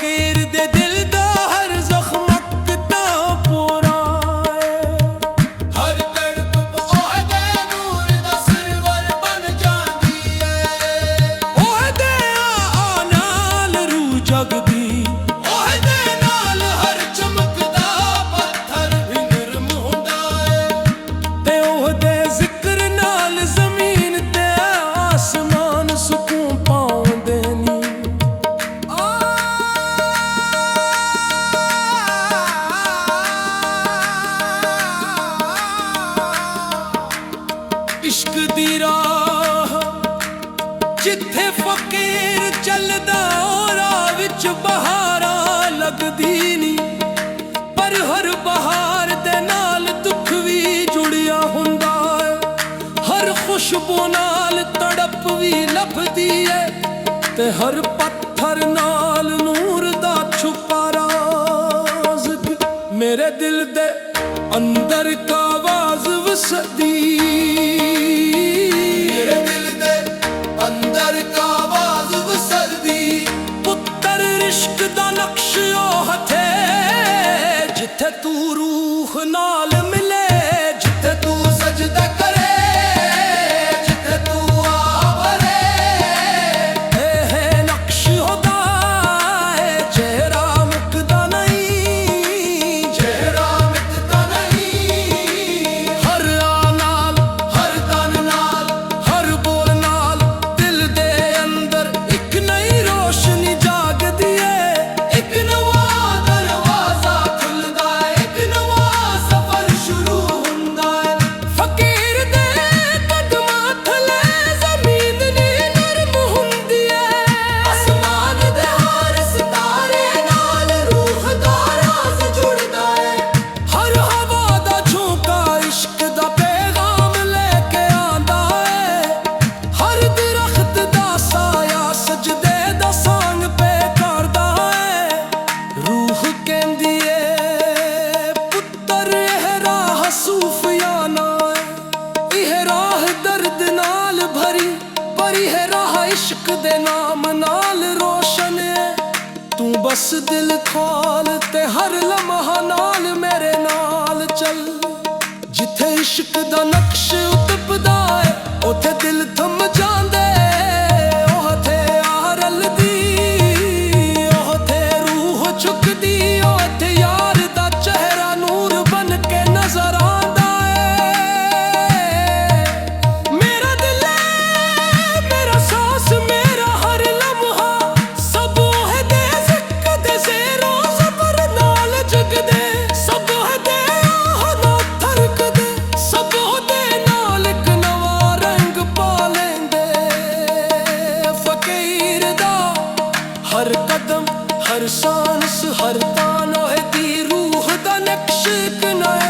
फकीर दे दिल दा हर जख्म कितना पूरा है। हर तड़प ओहदे नूर दा सरवर बन जांदी है। ओहदे आ नाल रूह जगदी, ओहदे नाल हर चमकदा पत्थर भी नरम हुंदा है। ते ओहदे जिक्र नाल जमीन ते आसमान सुकून पाउंदे नी। इश्क दी राह जिथे फकीर चलदा राह विच बहारां लगदी नी। पर हर बहार दे नाल दुख भी जुड़िया हुंदा है। हर खुशबू नाल तड़प भी लभदी है। ते हर पत्थर नाल नूर दा छुपा राज भी। मेरे दिल दे अंदर का आवाज वसदी, मेरे दिल दे अंदर का आवाज वसदी। पुत्तर इश्क दा नक्श ओ हथे जिथे तू रूह नाल मिले, जिथे तू सजदा करे, जिथे तू आवरे। ए नक्श होदा है चेहरा मुकदा नहीं, चेहरा मिटदा नहीं। हर आ नाल, हर तन नाल, हर बोल नाल दिल दे अंदर एक नई रोशनी जागदी है। एक नवा दरवाजा खुलदा है, एक नवा सफर शुरू हुंदा है। फकीर दे कदमां थले जमीन नी नरम हुंदी है। आसमान दे हर सितारे नाल रूह दा राज जुड़दा है। हर हवा दा झोंका इश्क दा पैगाम लेके आंदा है। हर दरख्त दा साया सजदे दा सांग पे करदा है। रूह कहंदी है पुत्तर एह राह सूफियाना है। एह राह दर्द नाल भरी, पर एह राह इश्क दे नाम नाल रोशन है। तू बस दिल खोल ते हर लम्हा नाल मेरे नाल चल। जिथे इश्क दा नक्श उतपदा है उथे दिल थम जांदे। ओह थे आ रलदी, ओह थे रूह झुकदी, ओह थे यार दा चेहरा नूर बन के नजर आंदा है। मेरा दिल है, मेरा सांस, मेरा हर लम्हा सब ओहदे जिक्र दे ज़ेरों ज़बर नाल जगदे। सब ओहदे आह नाल धड़कदे, सब ओहदे नाल इक नवा रंग पा लेंदे। फकीर दा हर कदम, हर सांस, हर तान ओहदी रूह दा नक्श इक नए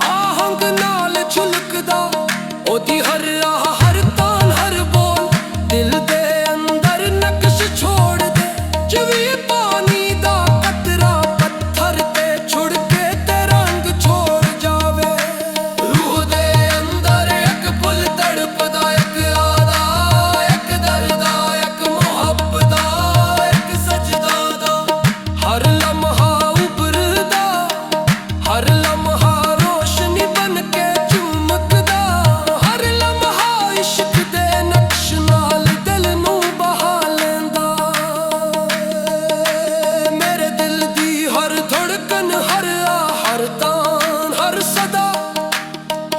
आहंग नाल झुलकदा। ओदी हर राह, हर तान, हर बोल दिल दे अंदर नक्श छोड़ दे। जिवें पानी दा कतरा पत्थर ते छुड़ के ते रंग छोड़ जावे। रूह दे अंदर एक फुल तड़पदा, एक आदा, एक दर्दा, एक मुहब्बत दा, एक सजदा दा। हर लम्हा उभरदा, हर लम्हा रोशनी बन के चमकदा। हर लम्हा इश्क दे नक्श नाल दिल नू बहा लेंदा। मेरे दिल दी हर धड़कन, हर आ, हर तान, हर सदा,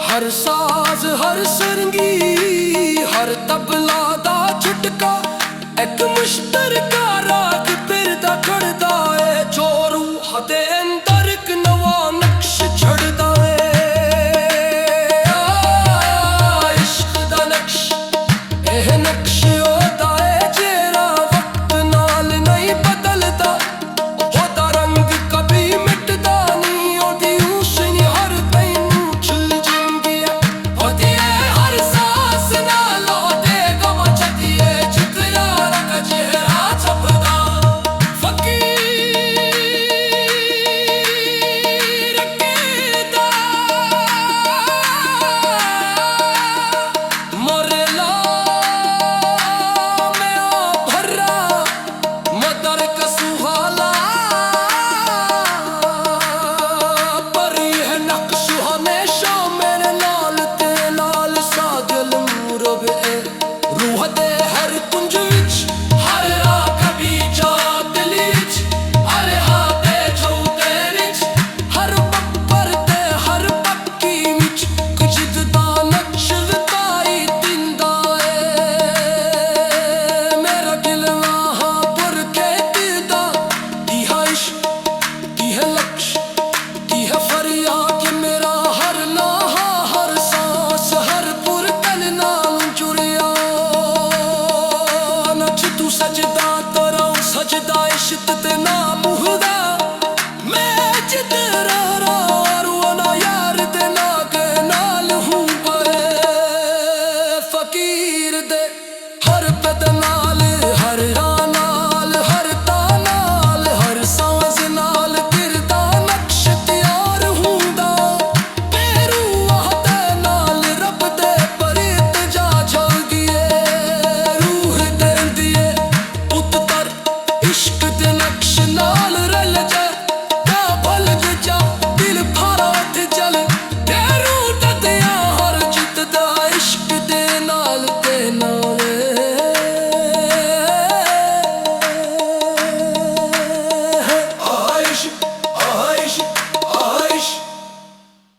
हर साज, हर सरंगी, हर तबला दा झटका एक मुश्तरका राग फिरदा खड़दा है। जो रूह दे अंदर एक नवा नक्श छड़दा है। इश्क दा नक्श, एह नक्श ओदा है जेड़ा वक्त नाल नहीं बदलदा। ओदा रंग कभी मिटदा नहीं, ओदी रोशनी हर तैनू छुल जांदी है। ओदी हर सांस नाल ओदे गम छदी है। जित यार दा चेहरा छप ਇਸ਼ਕ ਤੇ